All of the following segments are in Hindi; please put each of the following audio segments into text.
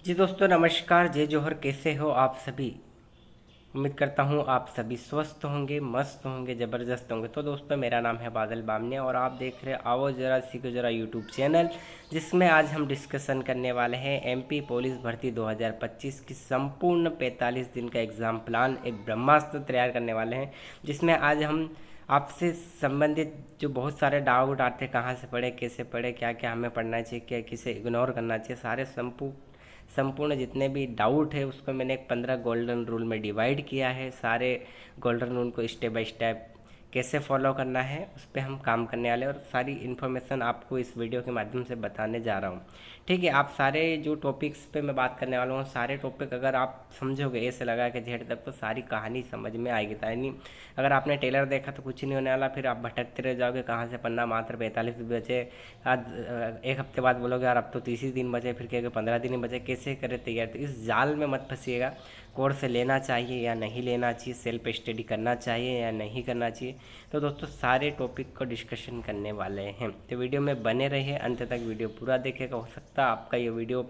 जी दोस्तों नमस्कार। जय जोहर। कैसे हो आप सभी? उम्मीद करता हूँ आप सभी स्वस्थ होंगे, मस्त होंगे, ज़बरदस्त होंगे। तो दोस्तों मेरा नाम है बादल बामने और आप देख रहे आओ ज़रा सीखो ज़रा यूट्यूब चैनल, जिसमें आज हम डिस्कशन करने वाले हैं एमपी पुलिस भर्ती 2025 की संपूर्ण 45 दिन का एग्ज़ाम प्लान, एक ब्रह्मास्त्र तैयार करने वाले हैं। जिसमें आज हम आपसे संबंधित जो बहुत सारे डाउट आते हैं, कहाँ से पढ़े, कैसे पढ़े, क्या क्या हमें पढ़ना चाहिए, क्या किसे इग्नोर करना चाहिए, सारे संपूर्ण जितने भी डाउट है उसको मैंने एक 15 गोल्डन रूल में डिवाइड किया है। सारे गोल्डन रूल को स्टेप बाय स्टेप कैसे फॉलो करना है उस पर हम काम करने वाले हैं और सारी इन्फॉर्मेशन आपको इस वीडियो के माध्यम से बताने जा रहा हूँ। ठीक है, आप सारे जो टॉपिक्स पे मैं बात करने वाला हूँ, सारे टॉपिक अगर आप समझोगे ऐसे लगा के जेड तक, तो सारी कहानी समझ में आएगी। यानी अगर आपने टेलर देखा तो कुछ नहीं होने वाला, फिर आप भटकते रह जाओगे कहाँ से पढ़ना। मात्र 45 बचे। आज एक हफ्ते बाद बोलोगे यार अब तो 30 ही दिन बचे, फिर कहेंगे 15 दिन ही बचे, कैसे करें तैयार। तो इस जाल में मत फंसिएगा। कोर्स लेना चाहिए या नहीं लेना चाहिए, सेल्फ स्टडी करना चाहिए या नहीं करना चाहिए, तो दोस्तों सारे टॉपिक को डिस्कशन करने वाले हैं। तो वीडियो में बने रहिए, अंत तक वीडियो पूरा देखेगा। हो सकता है आपका ये वीडियो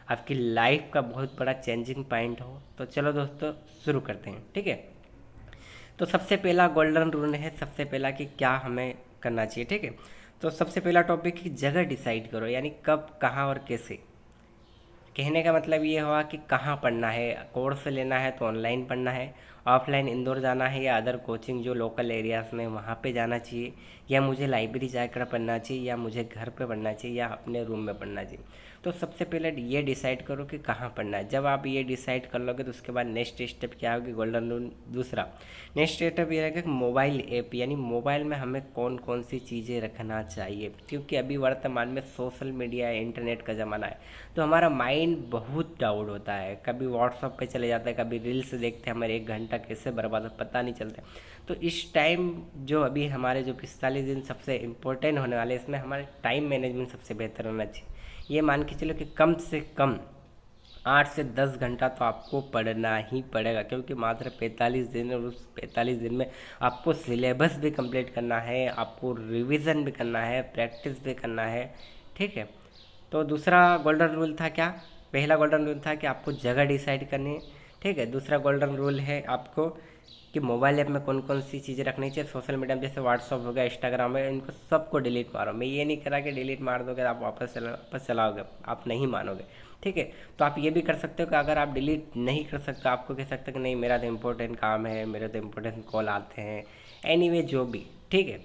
आपकी लाइफ का बहुत बड़ा चेंजिंग पॉइंट हो। तो चलो दोस्तों शुरू करते हैं। ठीक है, तो सबसे पहला गोल्डन रूल है, सबसे पहला कि क्या हमें करना चाहिए। ठीक है, तो सबसे पहला टॉपिक की जगह डिसाइड करो, यानी कब, कहाँ और कैसे। कहने का मतलब ये हुआ कि कहाँ पढ़ना है। कोर्स लेना है तो ऑनलाइन पढ़ना है, ऑफलाइन इंदौर जाना है या अदर कोचिंग जो लोकल एरियाज़ में वहाँ पे जाना चाहिए, या मुझे लाइब्रेरी जाकर पढ़ना चाहिए, या मुझे घर पे पढ़ना चाहिए, या अपने रूम में पढ़ना चाहिए। तो सबसे पहले ये डिसाइड करो कि कहाँ पढ़ना है। जब आप ये डिसाइड कर लोगे तो उसके बाद नेक्स्ट स्टेप क्या होगी, गोल्डन रूल दूसरा। नेक्स्ट स्टेप ये रहेगा कि मोबाइल ऐप, यानी मोबाइल में हमें कौन कौन सी चीज़ें रखना चाहिए, क्योंकि अभी वर्तमान में सोशल मीडिया या इंटरनेट का ज़माना है। तो हमारा माइंड बहुत डाउट होता है, कभी व्हाट्सअप पे चले जाता है, कभी रील्स देखते हैं, हमारे 1 घंटा कैसे बर्बाद हो पता नहीं चलता। तो इस टाइम जो अभी हमारे जो 45 दिन सबसे इम्पोर्टेंट होने वाले, इसमें हमारे टाइम मैनेजमेंट सबसे बेहतर होना चाहिए। ये मान के चलो कि कम से कम 8 से 10 घंटा तो आपको पढ़ना ही पड़ेगा, क्योंकि मात्र 45 दिन, और उस 45 दिन में आपको सिलेबस भी कंप्लीट करना है, आपको रिवीजन भी करना है, प्रैक्टिस भी करना है। ठीक है, तो दूसरा गोल्डन रूल था क्या, पहला गोल्डन रूल था कि आपको जगह डिसाइड करनी है। ठीक है, दूसरा गोल्डन रूल है आपको कि मोबाइल ऐप में कौन कौन सी चीज़ें रखनी चाहिए। सोशल मीडिया में जैसे व्हाट्सअप हो गया, इंस्टाग्राम है, इनको सबको डिलीट मारो। मैं ये नहीं करा कि डिलीट मार दोगे आप वापस चलाओगे, आप नहीं मानोगे। ठीक है, तो आप ये भी कर सकते हो कि अगर आप डिलीट नहीं कर सकते, आपको कह सकते हो कि नहीं मेरा तो इम्पोर्टेंट काम है, मेरे तो इम्पोर्टेंट कॉल आते हैं, एनीवे जो भी। ठीक है,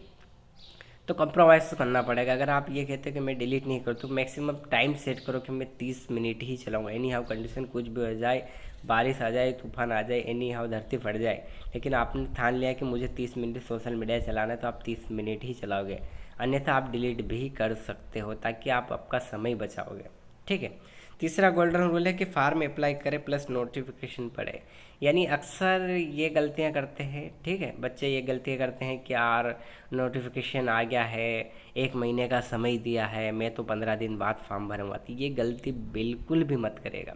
तो कंप्रोमाइज़ तो करना पड़ेगा। अगर आप ये कहते हैं कि मैं डिलीट नहीं करूँ, तो मैक्सिमम टाइम सेट करो कि मैं 30 मिनट ही चलाऊँगा। एनी हाउ कंडीशन कुछ भी हो जाए, बारिश आ जाए, तूफान आ जाए, एनी हाउ धरती फट जाए, लेकिन आपने ठान लिया कि मुझे 30 मिनट सोशल मीडिया चलाना है, तो आप 30 मिनट ही चलाओगे। अन्यथा आप डिलीट भी कर सकते हो, ताकि आप आपका समय बचाओगे। ठीक है, तीसरा गोल्डन रूल है कि फार्म अप्लाई करें प्लस नोटिफिकेशन पड़े। यानी अक्सर ये गलतियां करते हैं, ठीक है, बच्चे ये गलतियां करते हैं कि यार नोटिफिकेशन आ गया है, 1 महीने का समय दिया है, मैं तो 15 दिन बाद फॉर्म भरूंगा। तो ये गलती बिल्कुल भी मत करेगा।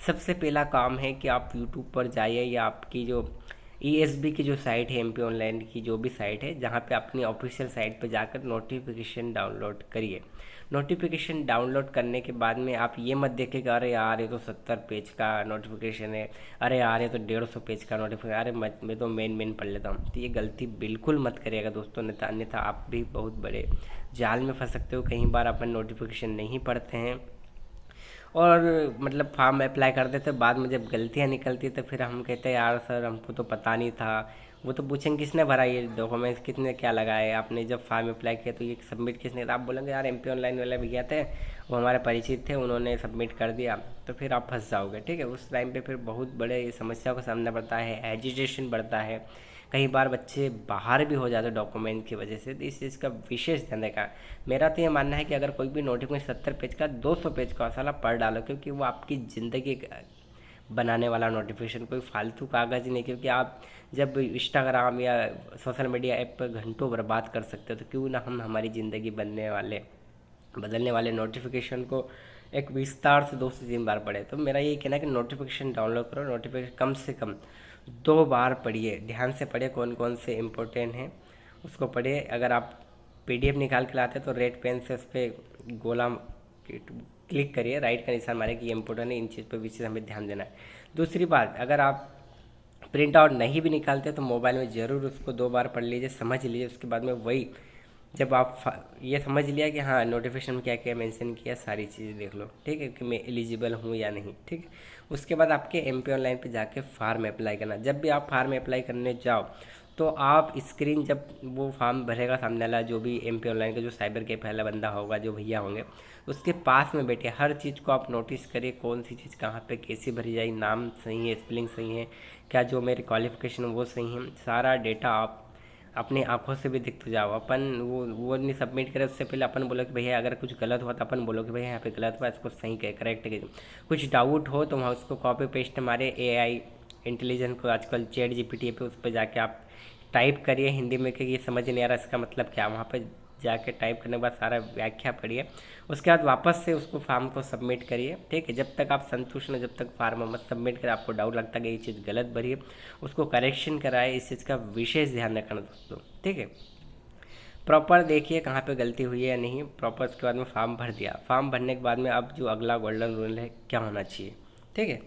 सबसे पहला काम है कि आप यूट्यूब पर जाइए, या आपकी जो ईएसबी की जो साइट है, एमपी ऑनलाइन की जो भी साइट है, जहाँ पे अपनी ऑफिशियल साइट पे जाकर नोटिफिकेशन डाउनलोड करिए। नोटिफिकेशन डाउनलोड करने के बाद में आप ये मत देखें कि अरे यार ये तो 70 पेज का नोटिफिकेशन है, अरे यार ये तो 150 पेज का नोटिफिकेशन, अरे मैं तो मेन पढ़ लेता हूँ। तो ये गलती बिल्कुल मत करिएगा दोस्तों, अन्यथा आप भी बहुत बड़े जाल में फंस सकते हो। कई बार अपन नोटिफिकेशन नहीं पढ़ते हैं और मतलब फॉर्म अप्लाई कर देते, बाद में जब गलतियाँ निकलती तो फिर हम कहते हैं यार सर हमको तो पता नहीं था। वो तो पूछेंगे किसने भरा ये डॉक्यूमेंट्स, कितने क्या लगाए आपने, जब फॉर्म अप्लाई किया तो ये सबमिट किसने, तो आप बोलेंगे यार एमपी ऑनलाइन वाले भैया थे, वो हमारे परिचित थे, उन्होंने सबमिट कर दिया। तो फिर आप फंस जाओगे। ठीक है, उस टाइम पे फिर बहुत बड़े समस्या का सामना पड़ता है, एजिटेशन बढ़ता है। कई बार बच्चे बाहर भी हो जाते डॉक्यूमेंट की वजह से। तो इस चीज़ का विशेष ध्यान रखा। मेरा तो ये मानना है कि अगर कोई भी नोटिफिकेशन 70 पेज का, 200 पेज का साला पढ़ डालो, क्योंकि वो आपकी ज़िंदगी बनाने वाला नोटिफिकेशन, कोई फालतू कागज़ ही नहीं। क्योंकि आप जब इंस्टाग्राम या सोशल मीडिया ऐप पर घंटों बर्बाद कर सकते हो, तो क्यों ना हम हमारी ज़िंदगी बदलने वाले नोटिफिकेशन को एक विस्तार से 2 से 3 बार पढ़े। तो मेरा यही कहना है कि नोटिफिकेशन डाउनलोड करो, नोटिफिकेशन कम से कम 2 बार पढ़िए, ध्यान से पढ़िए कौन कौन से इम्पोर्टेंट हैं, उसको पढ़िए। अगर आप पीडीएफ निकाल के लाते तो रेड पेन से उस पर गोला क्लिक करिए, राइट का निशान मारिए कि ये इंपॉर्टेंट है, इन चीज़ पर विशेष हमें ध्यान देना है। दूसरी बात, अगर आप प्रिंट आउट नहीं भी निकालते तो मोबाइल में ज़रूर उसको 2 बार पढ़ लीजिए, समझ लीजिए। उसके बाद में वही जब आप ये समझ लिया कि हाँ नोटिफिकेशन में क्या क्या मेंशन किया, सारी चीज़ें देख लो, ठीक है, कि मैं एलिजिबल हूँ या नहीं, ठीक है। उसके बाद आपके MP ऑनलाइन पे जाके फार्म अप्लाई करना। जब भी आप फार्म अप्लाई करने जाओ तो आप स्क्रीन, जब वो फॉर्म भरेगा सामने वाला, जो भी MP ऑनलाइन का जो साइबर कैफे वाला बंदा होगा, जो भैया होंगे, उसके पास में बैठे हर चीज़ को आप नोटिस करिए, कौन सी चीज़ कहाँ पे कैसे भरी जाए, नाम सही है, स्पेलिंग सही है क्या, जो मेरी क्वालिफिकेशन वो सही है, सारा डेटा आप अपनी आंखों से भी दिख तो जाओ। अपन वो नहीं सबमिट करे उससे पहले अपन बोलो कि भैया अगर कुछ गलत हुआ तो अपन बोलो कि भैया यहाँ पे गलत हुआ, इसको सही करेक्ट कीजिए। कुछ डाउट हो तो वहाँ उसको कॉपी पेस्ट मारे, AI इंटेलिजेंस को आजकल चैट GPT पे, उस पर जाके आप टाइप करिए हिंदी में कि ये समझ नहीं आ रहा इसका मतलब क्या, वहाँ पर जाके टाइप करने के बाद सारा व्याख्या पढ़िए। उसके बाद वापस से उसको फॉर्म को सबमिट करिए, ठीक है। जब तक आप संतुष्ट न, जब तक फॉर्म मत सबमिट करें, आपको डाउट लगता है कि ये चीज़ गलत भरी है, उसको करेक्शन कराए। इस चीज़ का विशेष ध्यान रखना दोस्तों, ठीक है। प्रॉपर देखिए कहाँ पे गलती हुई है या नहीं। प्रॉपर उसके बाद में फॉर्म भर दिया। फॉर्म भरने के बाद में अब जो अगला गोल्डन रूल है क्या होना चाहिए, ठीक है।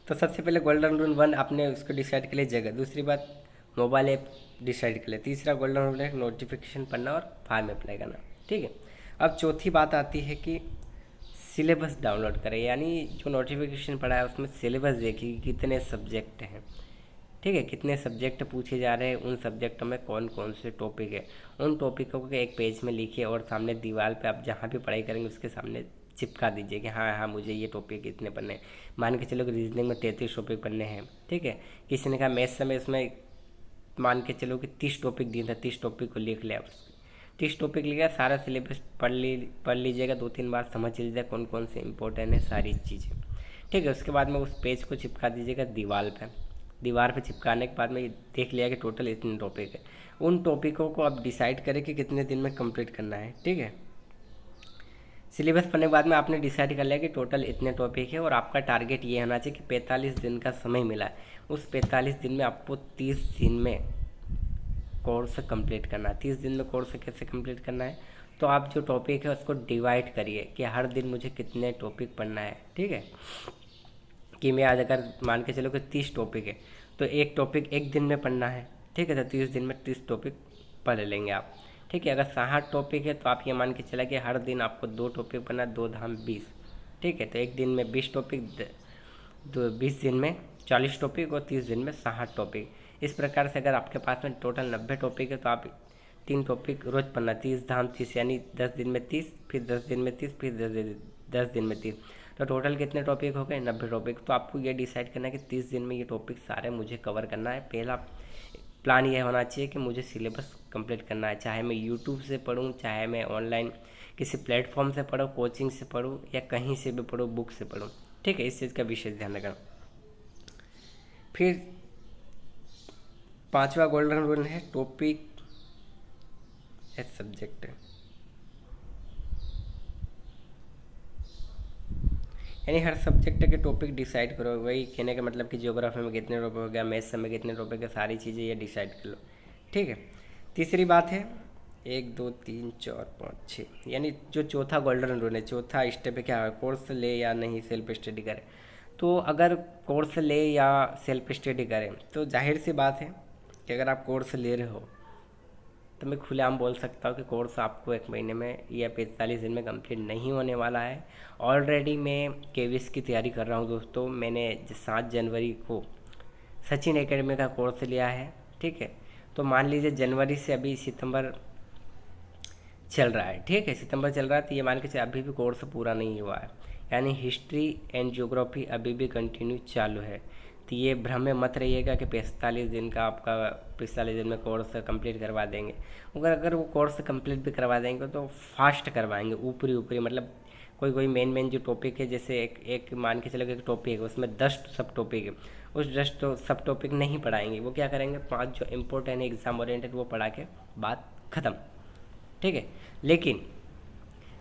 तो सबसे पहले गोल्डन रूल 1 आपने उसको डिसाइड कर लिया जगह। दूसरी बात मोबाइल ऐप डिसाइड कर लिया। तीसरा गोल्डन रूल है नोटिफिकेशन पढ़ना और फॉर्म अप्लाई करना, ठीक है। अब चौथी बात आती है कि सिलेबस डाउनलोड करें, यानी जो नोटिफिकेशन पढ़ा है उसमें सिलेबस देखिए कितने सब्जेक्ट हैं, ठीक है, कितने सब्जेक्ट पूछे जा रहे हैं, उन सब्जेक्टों में कौन कौन से टॉपिक है, उन टॉपिकों को एक पेज में लिखिए और सामने दीवार पे आप जहाँ भी पढ़ाई करेंगे उसके सामने चिपका दीजिए कि हाँ हाँ मुझे ये टॉपिक इतने पढ़ने हैं। मान के चलो कि रीजनिंग में 33 टॉपिक पढ़ने हैं, ठीक है। किसी ने कहा मैथ्स में इसमें मान के चलो कि 30 टॉपिक दिए था, 30 टॉपिक को लिख लिया, 30 टॉपिक लिखा, सारा सिलेबस पढ़ लीजिएगा, 2-3 बार समझ लीजिएगा कौन कौन से इंपॉर्टेंट है सारी चीज़ें, ठीक है। उसके बाद में उस पेज को चिपका दीजिएगा दीवार पे चिपकाने के बाद में देख लिया कि टोटल इतने टॉपिक है। उन टॉपिकों को आप डिसाइड करें कि कितने दिन में कंप्लीट करना है, ठीक है। सिलेबस पढ़ने के बाद में आपने डिसाइड कर लिया कि टोटल इतने टॉपिक है और आपका टारगेट ये होना चाहिए कि 45 दिन का समय मिला है, उस 45 दिन में आपको 30 दिन में कोर्स कंप्लीट करना है। 30 दिन में कोर्स कैसे कंप्लीट करना है, तो आप जो टॉपिक है उसको डिवाइड करिए कि हर दिन मुझे कितने टॉपिक पढ़ना है, ठीक है। कि मैं आज अगर मान के चलो कि 30 टॉपिक है तो एक टॉपिक एक दिन में पढ़ना है, ठीक है। तो 30 दिन में 30 टॉपिक पढ़ लेंगे आप, ठीक है। अगर 60 टॉपिक है तो आप ये मान के चला कि हर दिन आपको 2 टॉपिक पढ़ना, 2 धाम 20, ठीक है। तो एक दिन में 20 टॉपिक, 20 दिन में 40 टॉपिक और 30 दिन में 60 टॉपिक। इस प्रकार से अगर आपके पास में टोटल 90 टॉपिक है तो आप 3 टॉपिक रोज़ पढ़ना, 30 धाम 30, यानी 10 दिन में 30, फिर 10 दिन में 30, फिर 10 दिन में 30। तो टोटल कितने टॉपिक हो गए, 90 टॉपिक। तो आपको ये डिसाइड करना है कि 30 दिन में ये टॉपिक सारे मुझे कवर करना है। पहला प्लान ये होना चाहिए कि मुझे सिलेबस कंप्लीट करना है, चाहे मैं यूट्यूब से पढूं, चाहे मैं ऑनलाइन किसी प्लेटफॉर्म से पढूं, कोचिंग से पढूं या कहीं से भी पढूं, बुक से पढूं, ठीक है। इस चीज़ का विशेष ध्यान रखना। फिर 5वां गोल्डन रूल है टॉपिक एज सब्जेक्ट, यानी हर सब्जेक्ट के टॉपिक डिसाइड करो। वही कहने का मतलब कि ज्योग्राफी में कितने टॉपिक हो गया, मैथ्स में कितने टॉपिक है, सारी चीज़ें ये डिसाइड कर लो, ठीक है। तीसरी बात है 1 2 3 4 5 6, यानी जो चौथा गोल्डन रूल है, चौथा स्टेप है क्या, कोर्स ले या नहीं सेल्फ स्टडी करें। तो अगर कोर्स ले या सेल्फ स्टडी करें तो जाहिर सी बात है कि अगर आप कोर्स ले रहे हो तो मैं खुलेआम बोल सकता हूँ कि कोर्स आपको 1 महीने में या 45 दिन में कंप्लीट नहीं होने वाला है। ऑलरेडी मैं KVS की तैयारी कर रहा हूँ दोस्तों। मैंने 7 जनवरी को सचिन एकेडमी का कोर्स लिया है, ठीक है। तो मान लीजिए जनवरी से अभी सितंबर चल रहा है, ठीक है, सितंबर चल रहा है, तो ये मान के चलिए अभी भी कोर्स पूरा नहीं हुआ है, यानी हिस्ट्री एंड ज्योग्राफी अभी भी कंटिन्यू चालू है। तो ये भ्रम में मत रहिएगा कि 45 दिन का आपका 45 दिन में कोर्स कंप्लीट करवा देंगे। अगर वो कोर्स कंप्लीट भी करवा देंगे तो फास्ट करवाएंगे, ऊपरी मतलब कोई मेन जो टॉपिक है, जैसे एक मान के चलो एक टॉपिक है उसमें 10 सब टॉपिक है, उस 10 सब टॉपिक नहीं पढ़ाएंगे। वो क्या करेंगे, 5 जो इम्पोर्टेंट है एग्जाम ओरिएंटेड वो पढ़ा के बात ख़त्म, ठीक है। लेकिन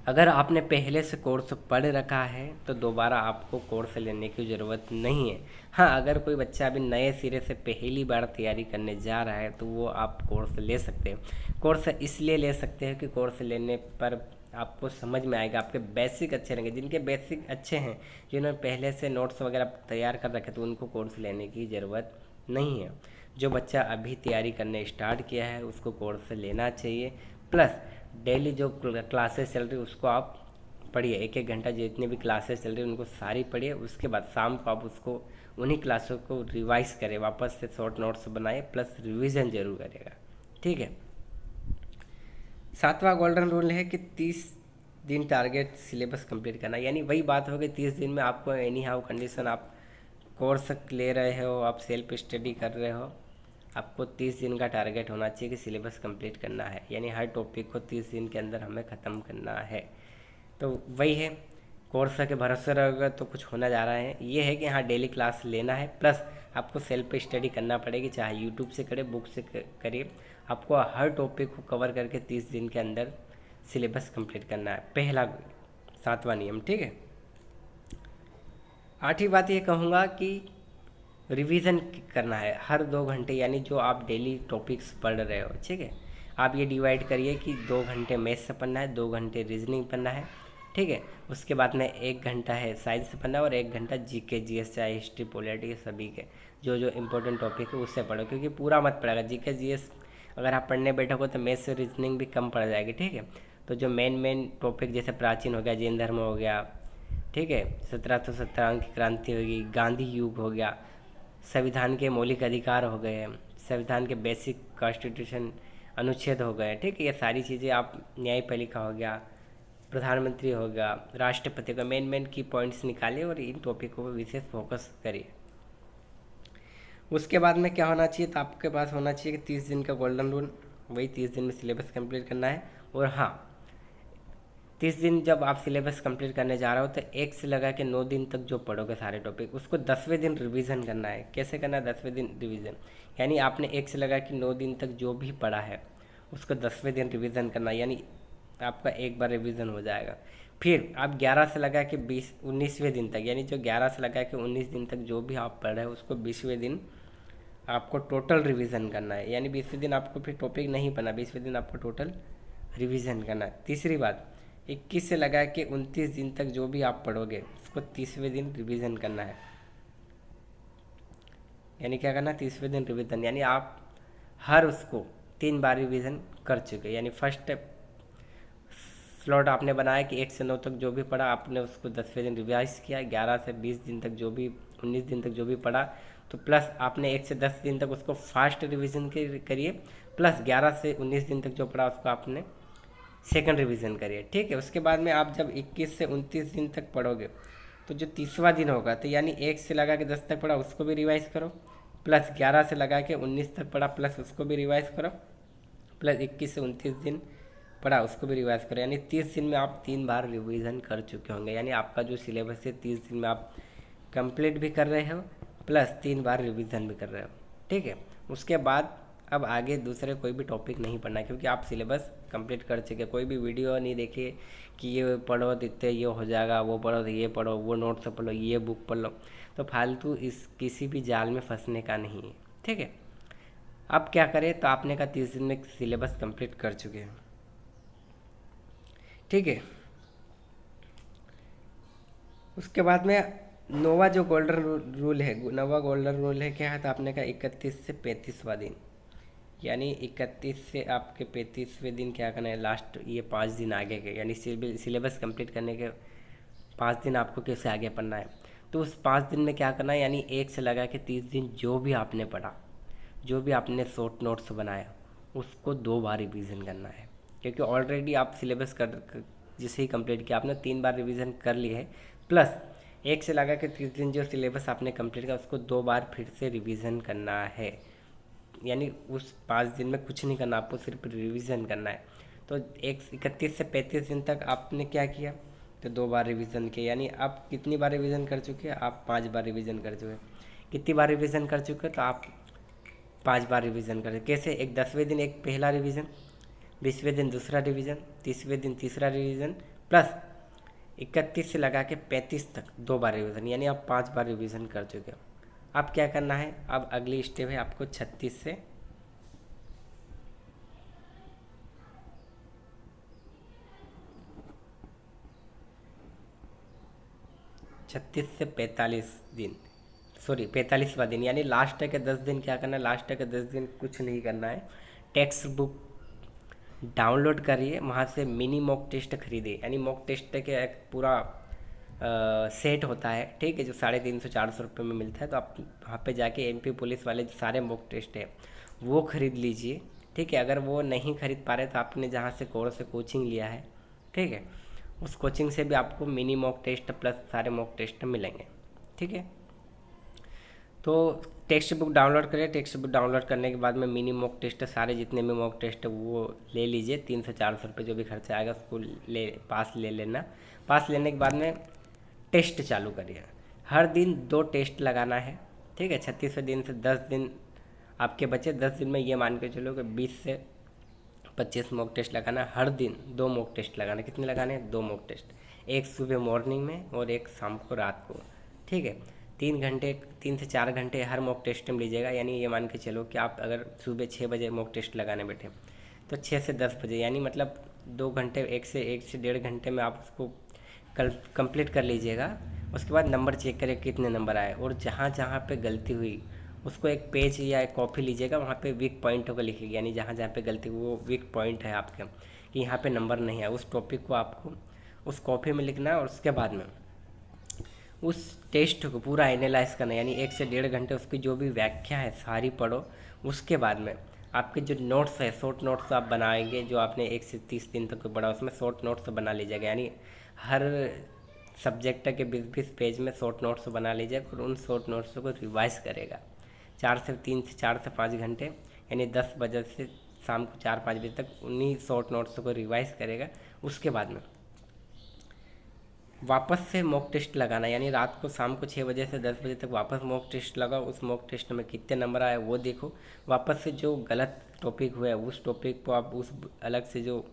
अगर आपने पहले से कोर्स पढ़ रखा है तो दोबारा आपको कोर्स लेने की ज़रूरत नहीं है। हाँ, अगर कोई बच्चा अभी नए सिरे से पहली बार तैयारी करने जा रहा है तो वो आप कोर्स ले सकते हैं। कोर्स इसलिए ले सकते हैं कि कोर्स लेने पर आपको समझ में आएगा, आपके बेसिक अच्छे रहेंगे। जिनके बेसिक अच्छे हैं, जिन्होंने पहले से नोट्स वगैरह तैयार कर रखे, तो उनको कोर्स लेने की ज़रूरत नहीं है। जो बच्चा अभी तैयारी करने स्टार्ट किया है उसको कोर्स लेना चाहिए। प्लस डेली जो क्लासेस चल रही है उसको आप पढ़िए, 1-1 घंटा जितनी भी क्लासेस चल रही है उनको सारी पढ़िए। उसके बाद शाम को आप उसको उन्हीं क्लासों को रिवाइज करें, वापस से शॉर्ट नोट्स बनाए, प्लस रिवीजन जरूर करेगा, ठीक है। 7वां गोल्डन रूल है कि 30 दिन टारगेट सिलेबस कंप्लीट करना, यानी वही बात हो गई, 30 दिन में आपको एनी हाउ कंडीशन, आप कोर्स ले रहे हो, आप सेल्फ स्टडी कर रहे हो, आपको 30 दिन का टारगेट होना चाहिए कि सिलेबस कंप्लीट करना है, यानी हर टॉपिक को 30 दिन के अंदर हमें ख़त्म करना है। तो वही है, कोर्स के भरोसे रहेगा तो कुछ होना जा रहा है। ये है कि हाँ डेली क्लास लेना है, प्लस आपको सेल्फ स्टडी करना पड़ेगी, चाहे यूट्यूब से करें, बुक से करिए। आपको हर टॉपिक को कवर करके 30 दिन के अंदर सिलेबस कंप्लीट करना है, पहला 7वां नियम, ठीक है। 8वीं बात ये कहूँगा कि रिवीजन करना है हर 2 घंटे, यानी जो आप डेली टॉपिक्स पढ़ रहे हो, ठीक है, आप ये डिवाइड करिए कि 2 घंटे मैथ्स से पढ़ना है, 2 घंटे रीजनिंग पढ़ना है, ठीक है। उसके बाद में 1 घंटा है साइंस से पढ़ना है, और 1 घंटा जीके जीएस चाहे हिस्ट्री पॉलिटी सभी के जो जो इम्पोर्टेंट टॉपिक है उससे पढ़ो, क्योंकि पूरा मत पड़ेगा। जीके जीएस अगर आप पढ़ने बैठोगे तो मैथ्स से रीजनिंग भी कम पड़ जाएगी, ठीक है। तो जो मेन टॉपिक जैसे प्राचीन हो गया, जैन धर्म हो गया, ठीक है, 1717 की क्रांति होगी, गांधी युग हो गया, संविधान के मौलिक अधिकार हो गए, संविधान के बेसिक कॉन्स्टिट्यूशन अनुच्छेद हो गए, ठीक है, ये सारी चीज़ें आप, न्यायपालिका हो गया, प्रधानमंत्री हो गया, राष्ट्रपति का मेन की पॉइंट्स निकालिए और इन टॉपिकों पर विशेष फोकस करिए। उसके बाद में क्या होना चाहिए, तो आपके पास होना चाहिए कि 30 दिन का गोल्डन रूल, वही 30 दिन में सिलेबस कंप्लीट करना है। और हाँ, 30 दिन जब आप सिलेबस कंप्लीट करने जा रहे हो तो 1 से लगा के 9 दिन तक जो पढ़ोगे सारे टॉपिक, उसको 10वें दिन रिवीजन करना है। कैसे करना है 10वें दिन रिवीजन, यानी आपने 1 से लगा के 9 दिन तक जो भी पढ़ा है उसको 10वें दिन रिवीजन करना, यानी आपका एक बार रिवीजन हो जाएगा। फिर आप 11 से लगा के 19वें दिन तक, यानी जो 11 से लगा के 19 दिन तक जो भी आप पढ़ रहे हो उसको 20वें दिन आपको टोटल रिवीजन करना है, यानी 20वें दिन आपको फिर टॉपिक नहीं पढ़ना, 20वें दिन आपको टोटल रिवीजन करना है। तीसरी बात, 21 से लगा के 29 दिन तक जो भी आप पढ़ोगे उसको 30वें दिन रिवीजन करना है। यानी क्या करना है, 30वें दिन रिवीजन, यानी आप हर उसको 3 बार रिवीजन कर चुके, यानी फर्स्ट स्लॉट आपने बनाया कि 1 से 9 तक जो भी पढ़ा आपने उसको 10वें दिन रिवाइज किया, 11 से 20 दिन तक जो भी 19 दिन तक जो भी पढ़ा, तो प्लस आपने 1 से 10 दिन तक उसको फास्ट रिवीजन करिए, प्लस 11 से 19 दिन तक जो पढ़ा उसको आपने सेकंड रिवीजन करिए, ठीक है। उसके बाद में आप जब 21 से 29 दिन तक पढ़ोगे तो जो 30वां दिन होगा, तो यानी 1 से लगा के 10 तक पढ़ा उसको भी रिवाइज करो, प्लस 11 से लगा के 19 तक पढ़ा प्लस उसको भी रिवाइज करो, प्लस 21 से 29 दिन पढ़ा उसको भी रिवाइज करो, यानी 30 दिन में आप 3 बार रिवीजन कर चुके होंगे। यानी आपका जो सिलेबस है 30 दिन में आप कंप्लीट भी कर रहे हो, प्लस 3 बार रिवीजन भी कर रहे हो, ठीक है। उसके बाद अब आगे दूसरे कोई भी टॉपिक नहीं पढ़ना, क्योंकि आप सिलेबस कंप्लीट कर चुके। कोई भी वीडियो नहीं देखिए कि ये पढ़ो तो इतने ये हो जाएगा, वो पढ़ो तो ये पढ़ो, वो नोट्स पढ़ो, ये बुक पढ़ लो, तो फालतू इस किसी भी जाल में फंसने का नहीं है, ठीक है। अब क्या करें, तो आपने कहा 30 दिन में सिलेबस कंप्लीट कर चुके हैं, ठीक है। उसके बाद में नौवा जो गोल्डन रूल है, नौवा गोल्डन रूल है क्या है, तो आपने कहा 31 से 35वां दिन, यानी 31 से आपके 35वें दिन क्या करना है, लास्ट ये 5 दिन आगे के, यानी सिलेबस कंप्लीट करने के 5 दिन आपको कैसे आगे पढ़ना है। तो उस 5 दिन में क्या करना है, यानी 1 से लगा के 30 दिन जो भी आपने पढ़ा, जो भी आपने शॉर्ट नोट्स बनाया उसको 2 बार रिवीजन करना है, क्योंकि ऑलरेडी आप सिलेबस जिसे ही कंप्लीट किया आपने 3 बार रिवीजन कर लिया है, प्लस 1 से लगा के 30 दिन जो सिलेबस आपने कंप्लीट किया उसको 2 बार फिर से रिवीजन करना है। यानी उस 5 दिन में कुछ नहीं करना, आपको सिर्फ रिवीजन करना है। तो 31 से 35 दिन तक आपने क्या किया, तो 2 बार रिवीजन किया, यानी आप कितनी बार रिवीजन कर चुके हैं, आप 5 बार रिवीजन कर चुके हैं। कितनी बार रिवीजन कर चुके हैं, तो आप 5 बार रिवीजन करें। कैसे, एक 10वें दिन एक पहला रिवीजन, 20वें दिन दूसरा रिवीजन, 30वें दिन तीसरा रिवीजन, प्लस 31 से लगा के 35 तक 2 बार रिवीजन, यानी आप 5 बार रिवीजन कर चुके हो। अब क्या करना है, अब अगली स्टेप है आपको 36 से 40 36 से 45 दिन, सॉरी 45वां दिन, यानी लास्ट के 10 दिन क्या करना है, लास्ट के 10 दिन कुछ नहीं करना है। टेक्स्ट बुक डाउनलोड करिए, वहाँ से मिनी मॉक टेस्ट खरीदिए, यानी मॉक टेस्ट के एक पूरा सेट होता है, ठीक है, जो 350-400 रुपये में मिलता है। तो आप वहाँ पे जाके एमपी पुलिस वाले जो सारे मॉक टेस्ट है वो खरीद लीजिए, ठीक है। अगर वो नहीं खरीद पा रहे तो आपने जहाँ से कोर्स से कोचिंग लिया है, ठीक है, उस कोचिंग से भी आपको मिनी मॉक टेस्ट प्लस सारे मॉक टेस्ट मिलेंगे, ठीक है। तो टेक्स्ट बुक डाउनलोड करिए, टेक्स्ट बुक डाउनलोड करने के बाद में मिनी मॉक टेस्ट सारे जितने भी मॉक टेस्ट है वो ले लीजिए, 300-400 रुपये जो भी खर्चा आएगा उसको पास ले लेना। पास लेने के बाद में टेस्ट चालू करिए, हर दिन 2 टेस्ट लगाना है, ठीक है। 36वें दिन से 10 दिन आपके बचे, 10 दिन में ये मान के चलो कि 20 से 25 मॉक टेस्ट लगाना, हर दिन 2 मॉक टेस्ट लगाना। कितने लगाने हैं? 2 मॉक टेस्ट, एक सुबह मॉर्निंग में और एक शाम को रात को, ठीक है। 3 से 4 घंटे हर मॉक टेस्ट में लीजिएगा, यानी ये मान के चलो कि आप अगर सुबह 6 बजे मॉक टेस्ट लगाने बैठे तो 6 से 10 बजे, यानी मतलब 2 घंटे, 1 से 1.5 घंटे में आप उसको कल कंप्लीट कर लीजिएगा। उसके बाद नंबर चेक करिए कितने नंबर आए, और जहाँ जहाँ पे गलती हुई उसको एक पेज या एक कॉपी लीजिएगा, वहाँ पे वीक पॉइंट होकर लिखिएगा, यानी जहाँ जहाँ पे गलती वो वीक पॉइंट है आपके कि यहाँ पे नंबर नहीं है, उस टॉपिक को आपको उस कॉपी में लिखना है। और उसके बाद में उस टेस्ट को पूरा एनालाइज करना, यानी 1 से 1.5 घंटे उसकी जो भी व्याख्या है सारी पढ़ो। उसके बाद में आपके जो नोट्स है, शॉर्ट नोट्स आप बनाएंगे, जो आपने 1 से 30 दिन तक पढ़ा उसमें शॉर्ट नोट्स बना लीजिएगा, यानी हर सब्जेक्ट के 20-20 पेज में शॉर्ट नोट्स बना लीजिएगा और उन शॉर्ट नोट्स को रिवाइज करेगा 4 से 5 घंटे, यानी 10 बजे से शाम को 4-5 बजे तक उन्हीं शॉर्ट नोट्स को रिवाइज करेगा। उसके बाद में वापस से मॉक टेस्ट लगाना, यानी रात को शाम को 6 बजे से 10 बजे तक वापस मॉक टेस्ट लगाओ, उस मॉक टेस्ट में कितने नंबर आए वो देखो। वापस से जो गलत टॉपिक हुआ है उस टॉपिक को आप उस अलग से जो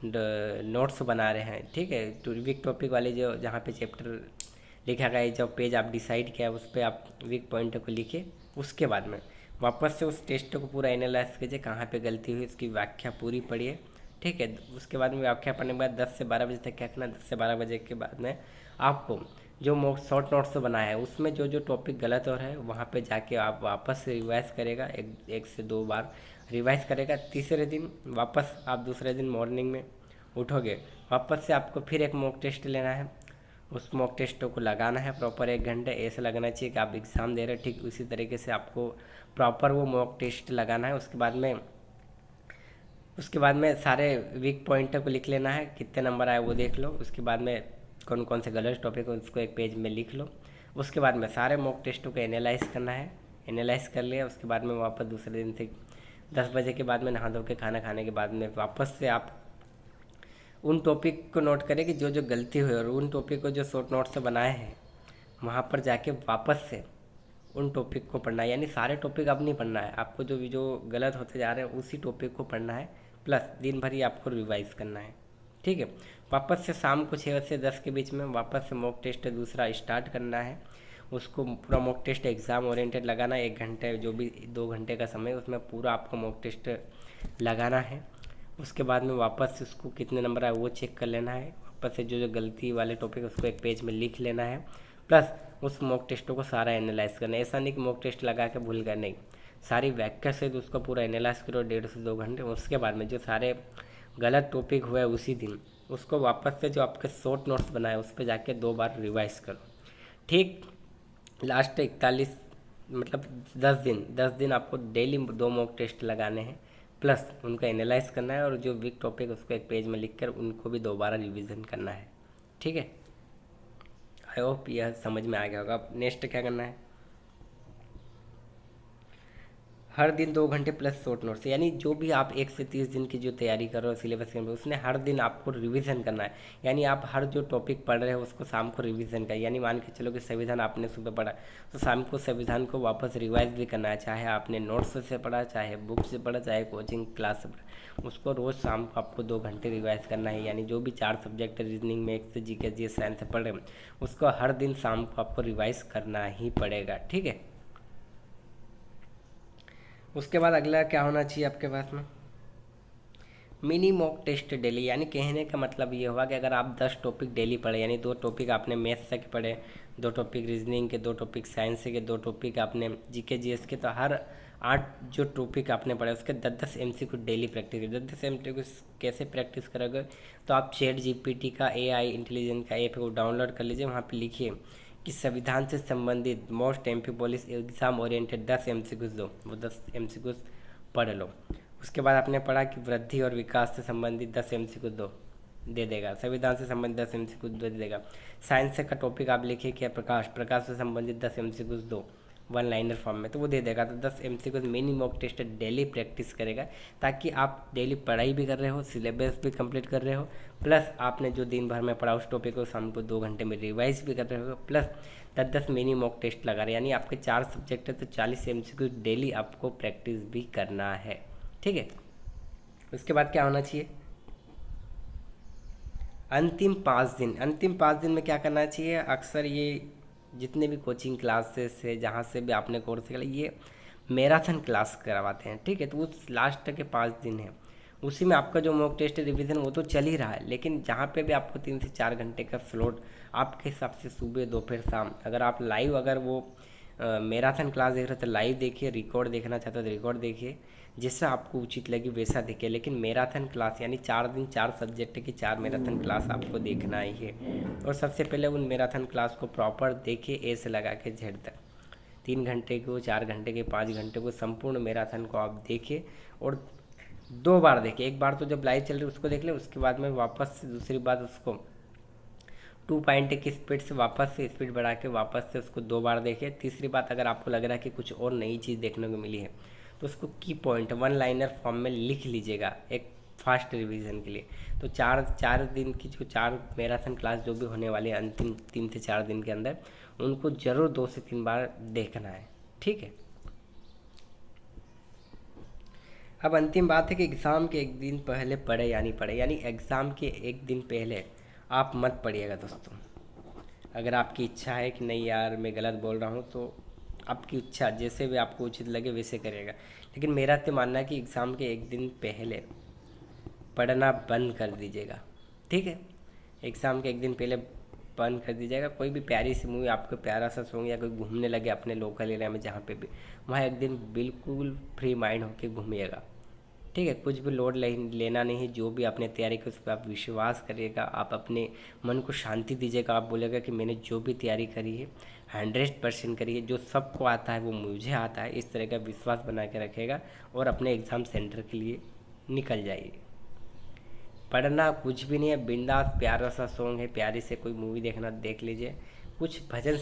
नोट्स बना रहे हैं, ठीक है, तो वीक टॉपिक वाले जो जहाँ पे चैप्टर लिखा गया है, जो पेज आप डिसाइड किया है उस पर आप वीक पॉइंट को लिखिए। उसके बाद में वापस से उस टेस्ट को पूरा एनालाइज कीजिए, कहाँ पे गलती हुई उसकी व्याख्या पूरी पढ़िए, ठीक है। उसके बाद में व्याख्या पढ़ने के बाद 10 से 12 बजे तक क्या करना, 10 से 12 बजे के बाद में आपको जो शॉर्ट नोट्स बनाया है उसमें जो जो टॉपिक गलत हो रहा है वहाँ पे जाके आप वापस से रिवाइज करेगा, एक से 2 बार रिवाइज करेगा। तीसरे दिन वापस आप दूसरे दिन मॉर्निंग में उठोगे, वापस से आपको फिर एक मॉक टेस्ट लेना है, उस मॉक टेस्ट को लगाना है प्रॉपर 1 घंटे, ऐसा लगना चाहिए कि आप एग्ज़ाम दे रहे हो, ठीक उसी तरीके से आपको प्रॉपर वो मॉक टेस्ट लगाना है। उसके बाद में सारे वीक पॉइंट को लिख लेना है, कितने नंबर आए वो देख लो। उसके बाद में कौन कौन से गलत टॉपिक है उसको एक पेज में लिख लो। उसके बाद में सारे मॉक टेस्टों को एनालाइज करना है, एनालाइज कर लिया। उसके बाद में वापस दूसरे दिन से 10 बजे के बाद में नहा धो के खाना खाने के बाद में वापस से आप उन टॉपिक को नोट करें कि जो जो गलती हुई, और उन टॉपिक को जो शॉर्ट नोट से बनाए हैं वहाँ पर जाके वापस से उन टॉपिक को पढ़ना है, यानी सारे टॉपिक अब नहीं पढ़ना है आपको, जो जो गलत होते जा रहे हैं उसी टॉपिक को पढ़ना है, प्लस दिन भर ही आपको रिवाइज करना है, ठीक है। वापस से शाम को 6 से 10 के बीच में वापस से मॉक टेस्ट दूसरा स्टार्ट करना है, उसको पूरा मॉक टेस्ट एग्ज़ाम ओरिएंटेड लगाना है। 1 घंटे जो भी 2 घंटे का समय उसमें पूरा आपको मॉक टेस्ट लगाना है। उसके बाद में वापस से उसको कितने नंबर आए वो चेक कर लेना है, वापस से जो जो गलती वाले टॉपिक उसको एक पेज में लिख लेना है, प्लस उस मॉक टेस्टों को सारा एनालाइज करना है। ऐसा नहीं कि मॉक टेस्ट लगा के भूल गए, नहीं, सारी व्याख्या से उसको पूरा एनालाइज करो 1.5 से 2 घंटे। उसके बाद में जो सारे गलत टॉपिक हुए उसी दिन उसको वापस से जो आपके शॉर्ट नोट्स बनाए उस पर जाके 2 बार रिवाइज करो, ठीक। लास्ट 41 मतलब 10 दिन आपको डेली 2 मॉक टेस्ट लगाने हैं, प्लस उनका एनालाइज करना है, और जो वीक टॉपिक उसको एक पेज में लिखकर उनको भी दोबारा रिवीजन करना है, ठीक है। आई होप यह समझ में आ गया होगा। अब नेक्स्ट क्या करना है, हर दिन 2 घंटे प्लस शॉर्ट नोट्स, यानी जो भी आप 1 से 30 दिन की जो तैयारी कर रहे हो सिलेबस के अंदर उसने हर दिन आपको रिवीजन करना है, यानी आप हर जो टॉपिक पढ़ रहे हो उसको शाम को रिवीजन करें। यानी मान के चलो कि संविधान आपने सुबह पढ़ा तो शाम को संविधान को वापस रिवाइज भी करना है, चाहे आपने नोट्स से पढ़ा, चाहे बुक से पढ़ा, चाहे कोचिंग क्लास से पढ़ा, उसको रोज़ शाम को आपको 2 घंटे रिवाइज करना है। यानी जो भी 4 subject reasoning, maths, GK, GS, science से पढ़ रहे हैं उसको हर दिन शाम को आपको रिवाइज करना ही पड़ेगा, ठीक है। उसके बाद अगला क्या होना चाहिए आपके पास में, मिनी मॉक टेस्ट डेली, यानी कहने का मतलब ये हुआ कि अगर आप 10 टॉपिक डेली पढ़े, यानी 2 टॉपिक आपने मैथ्स के पढ़े, 2 टॉपिक रीजनिंग के, 2 टॉपिक साइंस के, 2 टॉपिक आपने जीके जीएस के, तो हर 8 जो टॉपिक आपने पढ़े उसके 10-10 MCQ डेली प्रैक्टिस करें। 10-10 MCQ कैसे प्रैक्टिस करोगे, तो आप चैट जीपीटी का AI इंटेलिजेंस का ऐप को डाउनलोड कर लीजिए। वहाँ पे लिखिए कि संविधान से संबंधित most MP police exam oriented 10 MCQs दो, वो 10 MCQs पढ़ लो। उसके बाद आपने पढ़ा कि वृद्धि और विकास से संबंधित 10 MCQ दो, दे देगा। संविधान से संबंधित 10 MCQ दे देगा। साइंस का टॉपिक आप लिखिए क्या, प्रकाश से संबंधित 10 MCQ दो, 1 लाइनर फॉर्म में, तो वो दे देगा। तो 10 MCQ mini mock test daily practice करेगा, ताकि आप डेली पढ़ाई भी कर रहे हो, सिलेबस भी कंप्लीट कर रहे हो, प्लस आपने जो दिन भर में पढ़ा उस टॉपिक को शाम को 2 घंटे में रिवाइज भी कर रहे हो, प्लस 10-10 मिनी मॉक टेस्ट लगा रहे, यानी आपके 4 सब्जेक्ट है तो 40 MCQ डेली आपको प्रैक्टिस भी करना है। ठीक है। उसके बाद क्या होना चाहिए, अंतिम 5 दिन में क्या करना चाहिए। अक्सर ये जितने भी कोचिंग क्लासेस है, जहाँ से भी आपने कोर्स किया, ये मैराथन क्लास करवाते हैं। ठीक है। तो उस लास्ट के 5 दिन है, उसी में आपका जो मॉक टेस्ट रिवीजन वो तो चल ही रहा है, लेकिन जहाँ पे भी आपको 3 से 4 घंटे का स्लॉट आपके हिसाब से सुबह दोपहर शाम, अगर आप लाइव अगर वो मैराथन क्लास देख रहे हो तो लाइव देखिए, रिकॉर्ड देखना चाहते हो तो रिकॉर्ड देखिए, जैसा आपको उचित लगे वैसा देखिए। लेकिन मैराथन क्लास यानी 4 दिन 4 सब्जेक्ट की 4 मैराथन क्लास आपको देखना ही है। और सबसे पहले उन मैराथन क्लास को प्रॉपर देखिए, ए से लगा के जेड तक, 3 घंटे को, 4 घंटे के, 5 घंटे को, संपूर्ण मैराथन को आप देखिए। और 2 बार देखिए, एक बार तो जब लाइव चल रही है उसको देख ले, उसके बाद में वापस से दूसरी बार उसको 2 की स्पीड से वापस से स्पीड बढ़ा के वापस से उसको 2 बार देखें। तीसरी बात, अगर आपको लग रहा है कि कुछ और नई चीज़ देखने को मिली है तो उसको की पॉइंट 1 लाइनर फॉर्म में लिख लीजिएगा एक फास्ट रिवीजन के लिए। तो 4 दिन की जो 4 मैराथन क्लास जो भी होने वाली है अंतिम 3 से 4 दिन के अंदर, उनको ज़रूर 2 से 3 बार देखना है। ठीक है। अब अंतिम बात है कि एग्ज़ाम के 1 दिन पहले पढ़े या नहीं पढ़े, यानी एग्ज़ाम के 1 दिन पहले आप मत पढ़िएगा दोस्तों। अगर आपकी इच्छा है कि नहीं यार मैं गलत बोल रहा हूँ, तो आपकी इच्छा जैसे भी आपको उचित लगे वैसे करिएगा, लेकिन मेरा तो मानना है कि एग्ज़ाम के 1 दिन पहले पढ़ना बंद कर दीजिएगा। ठीक है। एग्ज़ाम के 1 दिन पहले बंद कर दीजिएगा। कोई भी प्यारी सी मूवी, आपको प्यारा सा सॉन्ग, या कोई घूमने लगे अपने लोकल एरिया में जहाँ पे भी, वहाँ 1 दिन बिल्कुल फ्री माइंड होकर घूमिएगा। ठीक है। कुछ भी लोड लेना नहीं है, जो भी आपने तैयारी की उस पर आप विश्वास करिएगा, आप अपने मन को शांति दीजिएगा। आप बोलेगा कि मैंने जो भी तैयारी करी है 100% करी है, जो सबको आता है वो मुझे आता है, इस तरह का विश्वास बना के रखेगा और अपने एग्ज़ाम सेंटर के लिए निकल जाइए। पढ़ना कुछ भी नहीं है, बिंदास प्यारा सा सॉन्ग है, प्यारी से कोई मूवी देखना देख लीजिए, कुछ भजन